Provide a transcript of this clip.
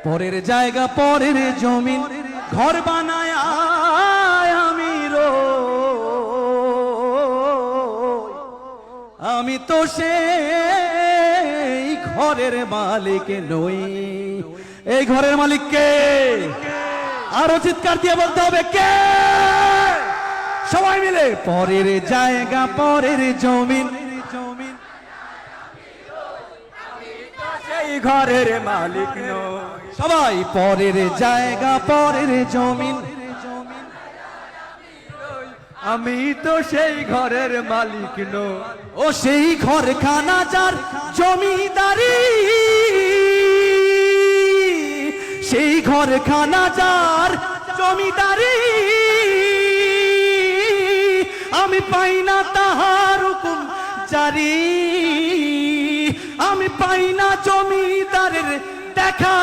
পরের জায়গা পরের জমিন ঘর বানায় আমি আমি তো সেই ঘরের মালিক নই। এই ঘরের মালিক কে? আরো চিৎকার দিয়ে বলতে হবে কে? সবাই মিলে পরের জায়গা পরের জমিন সেই ঘরের মালিক নই। সবাই পরের জায়গা পরের জমিন আমি তো সেই ঘরের মালিক নই। ও সেই ঘরখানা যার জমিদারি, সেই ঘরখানা যার জমিদারি, আমি পাই না তাহার হুকুম জারি, আমি পাই না জমিদারের দেখা।